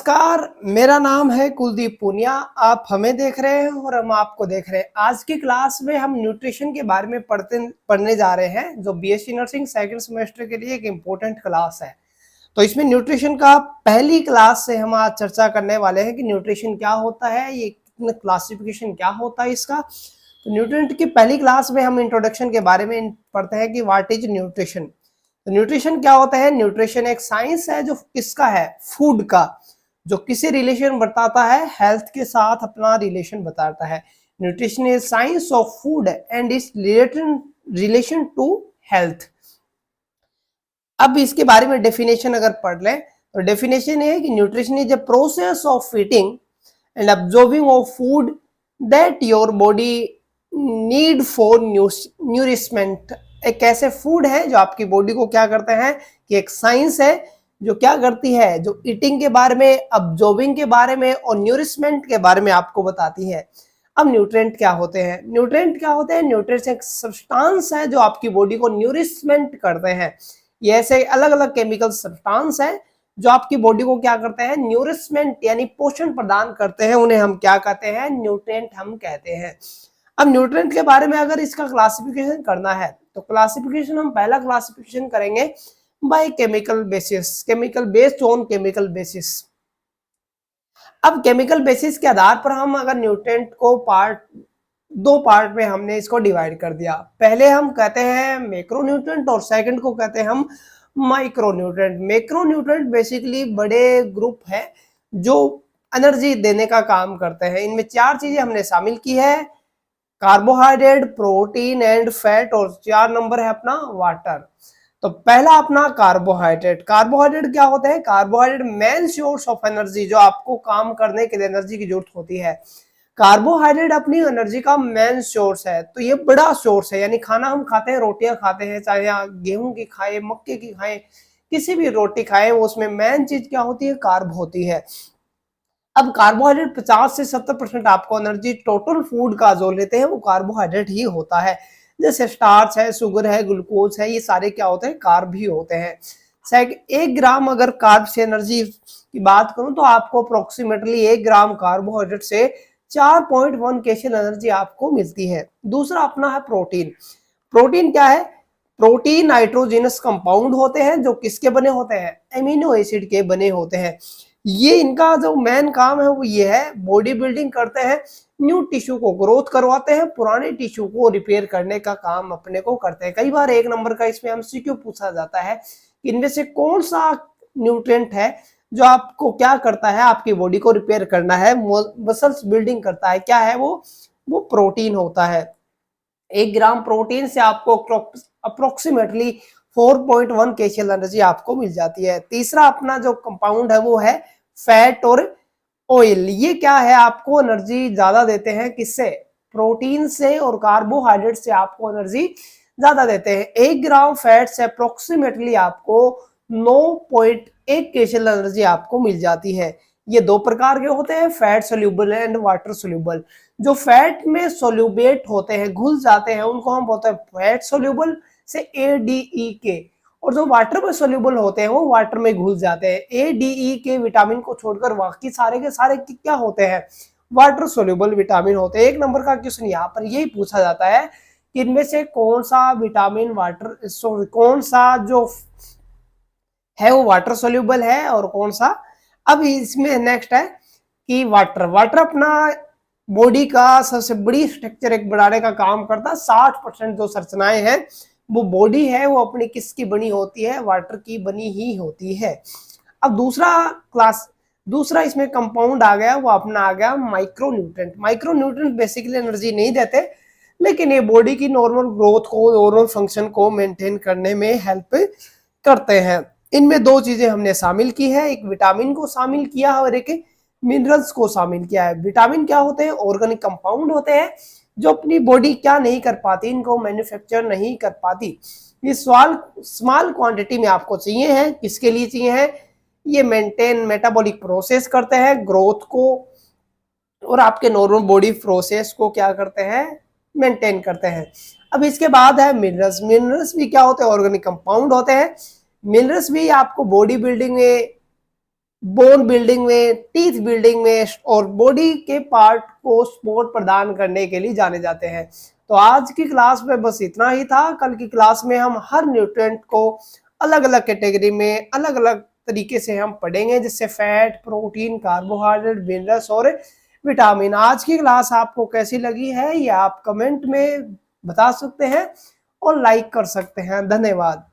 नमस्कार, मेरा नाम है कुलदीप पूनिया। आप हमें देख रहे हैं और हम आपको देख रहे हैं। आज की क्लास में हम न्यूट्रिशन के बारे में पढ़ने जा रहे हैं, जो बीएससी नर्सिंग सेकंड सेमेस्टर के लिए एक इम्पोर्टेंट क्लास है। तो इसमें न्यूट्रिशन का पहली क्लास से हम आज चर्चा करने वाले हैं कि न्यूट्रिशन क्या होता है, ये क्लासिफिकेशन क्या होता है इसका। तो न्यूट्रिएंट की पहली क्लास में हम इंट्रोडक्शन के बारे में पढ़ते हैं कि व्हाट इज न्यूट्रिशन। तो न्यूट्रिशन क्या होता है? न्यूट्रिशन एक साइंस है जो किसका है? फूड का, जो किसी रिलेशन बताता है, हेल्थ के साथ अपना रिलेशन बताता है। Nutrition is science of food and is relation to health. अब इसके बारे में डेफिनेशन अगर पढ़ लें तो डेफिनेशन है कि nutrition is a process of eating and absorbing of food that your body need for nourishment. एक ऐसे फूड है जो आपकी बॉडी को क्या करते हैं, कि एक साइंस है जो क्या करती है, जो ईटिंग के बारे में, अब्जॉर्बिंग के बारे में और न्यूरिशमेंट के बारे में आपको बताती है। अब न्यूट्रिएंट क्या होते हैं? न्यूट्रिएंट क्या होते हैं? न्यूट्रिएंट्स एक सब्सटेंस है जो आपकी बॉडी को न्यूरिशमेंट करते हैं। ये ऐसे अलग अलग केमिकल सब्सटेंस है जो आपकी बॉडी को क्या करते हैं, न्यूरिशमेंट यानी पोषण प्रदान करते हैं। उन्हें हम क्या कहते हैं? न्यूट्रिएंट हम कहते हैं। अब न्यूट्रिएंट के बारे में अगर इसका क्लासिफिकेशन करना है तो क्लासिफिकेशन हम पहला क्लासिफिकेशन करेंगे by chemical basis, chemical based on chemical basis. अब केमिकल बेसिस के आधार पर हम अगर न्यूट्रिएंट को दो पार्ट में हमने इसको डिवाइड कर दिया। पहले हम कहते हैं मैक्रोन्यूट्रिएंट और सेकंड को कहते हैं हम माइक्रोन्यूट्रिएंट। मैक्रोन्यूट्रिएंट बेसिकली बड़े ग्रुप है जो एनर्जी देने का काम करते हैं। इनमें चार चीजें हमने शामिल की है, कार्बोहाइड्रेट, प्रोटीन एंड फैट, और 4 नंबर है अपना वाटर। तो पहला अपना कार्बोहाइड्रेट। कार्बोहाइड्रेट क्या होते हैं? Carbohydrate main source of energy, जो आपको काम करने के लिए एनर्जी की जरूरत होती है। कार्बोहाइड्रेट अपनी एनर्जी का मेन सोर्स है। तो ये बड़ा सोर्स है, यानी खाना हम खाते हैं, रोटियां खाते हैं, चाहे गेहूं की खाए, मक्के की खाए, किसी भी रोटी खाए, उसमें मेन चीज क्या होती है? कार्ब होती है। अब कार्बोहाइड्रेट 50 से 70% आपको एनर्जी टोटल फूड का जो लेते हैं वो कार्बोहाइड्रेट ही होता है। जैसे स्टार्च है, शुगर है, ग्लूकोज है, ये सारे क्या होते हैं? कार्ब ही होते हैं। 1 ग्राम अगर कार्ब से एनर्जी की बात करूं तो आपको अप्रोक्सीमेटली 1 ग्राम कार्बोहाइड्रेट से 4.1 कैलोरी एनर्जी आपको मिलती है। दूसरा अपना है प्रोटीन। प्रोटीन क्या है? प्रोटीन नाइट्रोजनस कंपाउंड होते हैं जो किसके बने होते हैं? एमिनो एसिड के बने होते हैं। ये इनका जो मेन काम है वो ये है, बॉडी बिल्डिंग करते हैं, न्यू टिश्यू को ग्रोथ करवाते हैं, पुराने टिश्यू को रिपेयर करने का काम अपने को करते हैं। कई बार 1 नंबर का इसमें एमसीक्यू पूछा जाता है कि इनमें से कौन सा न्यूट्रिएंट है जो आपको क्या करता है, आपकी बॉडी को रिपेयर करना है, मसल्स बिल्डिंग करता है, क्या है वो प्रोटीन होता है। 1 ग्राम प्रोटीन से आपको अप्रोक्सीमेटली 4.1 कैलोरी एनर्जी आपको मिल जाती है। तीसरा अपना जो कंपाउंड है वो है फैट और ऑयल। ये क्या है? आपको एनर्जी ज्यादा देते हैं, किससे? प्रोटीन से और कार्बोहाइड्रेट से आपको एनर्जी ज्यादा देते हैं। 1 ग्राम फैट से अप्रोक्सीमेटली आपको 9.1 कैलोरी एनर्जी आपको मिल जाती है। ये 2 प्रकार के होते हैं, fat soluble and water soluble. जो फैट में सोल्यूबेट होते हैं, घुल जाते हैं, उनको हम बोलते हैं फैट सोल्यूबल से ADE और जो वाटर में सोल्यूबल होते हैं वो वाटर में घुल जाते हैं। ADE विटामिन को छोड़कर बाकी सारे के सारे क्या होते हैं? वाटर सोल्यूबल विटामिन होते हैं। 1 नंबर का क्वेश्चन यहाँ पर यही पूछा जाता है कि इनमें से कौन सा विटामिन कौन सा जो है वो वाटर सोल्यूबल है और कौन सा। अब इसमें नेक्स्ट है कि वाटर अपना बॉडी का सबसे बड़ी स्ट्रक्चर एक बनाने का काम करता है। 60% जो संरचनाएं हैं वो बॉडी है वो अपनी किसकी बनी होती है? वाटर की बनी ही होती है। अब दूसरा इसमें कंपाउंड आ गया, वो अपना आ गया माइक्रोन्यूट्रिएंट। माइक्रोन्यूट्रिएंट बेसिकली एनर्जी नहीं देते, लेकिन ये बॉडी की नॉर्मल ग्रोथ को, नॉर्मल फंक्शन को मेंटेन करने में हेल्प करते हैं। इनमें 2 चीजें हमने शामिल की है, एक विटामिन को शामिल किया है और एक मिनरल्स को शामिल किया है। विटामिन क्या होते हैं? ऑर्गेनिक कंपाउंड होते हैं जो अपनी बॉडी क्या नहीं कर पाती, इनको मैन्युफैक्चर नहीं कर पाती। ये स्मॉल क्वांटिटी में आपको चाहिए है। किसके लिए चाहिए है? ये मेंटेन मेटाबॉलिक प्रोसेस करते हैं, ग्रोथ को और आपके नॉर्मल बॉडी प्रोसेस को क्या करते हैं? मेंटेन करते हैं। अब इसके बाद है मिनरल्स। मिनरल्स भी क्या होते हैं? ऑर्गेनिक कंपाउंड होते हैं। मिनरल्स भी आपको बॉडी बिल्डिंग में बोन बिल्डिंग में, टीथ बिल्डिंग में और बॉडी के पार्ट को सपोर्ट प्रदान करने के लिए जाने जाते हैं। तो आज की क्लास में बस इतना ही था। कल की क्लास में हम हर न्यूट्रिएंट को अलग अलग कैटेगरी में अलग अलग तरीके से हम पढ़ेंगे, जैसे फैट, प्रोटीन, कार्बोहाइड्रेट, मिनरल्स और विटामिन। आज की क्लास आपको कैसी लगी है ये आप कमेंट में बता सकते हैं और लाइक कर सकते हैं। धन्यवाद।